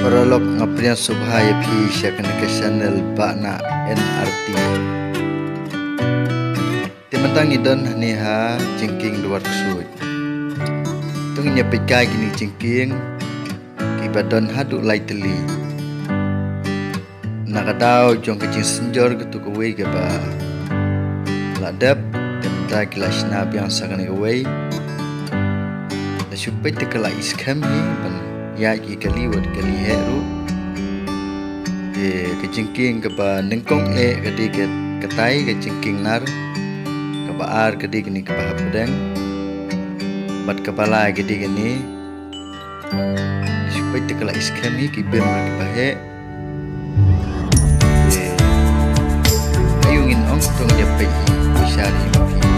Orolok ngaprian subhaya phi syakana ke channel bakna NRT. Timantang idon hani ha jingkieng dwarksuid. Tungnya pekai gini jingkieng kibadon hadu lightly. Nakadao jong ke jingsynjor gitu kawei kaba. Ladap temta kila shna biang sakana kawei. Supaya tekala iskam ni ban ya ki kali wad kali heru ke jingkieng kaba nengkong kadi ke kadei ke jingkieng nar kaba ar kadi gini kaba pedang bat kepala kadi gini supaya tekala iskam ni ki ben kaba he ayungin ong tong dia pai usari mafi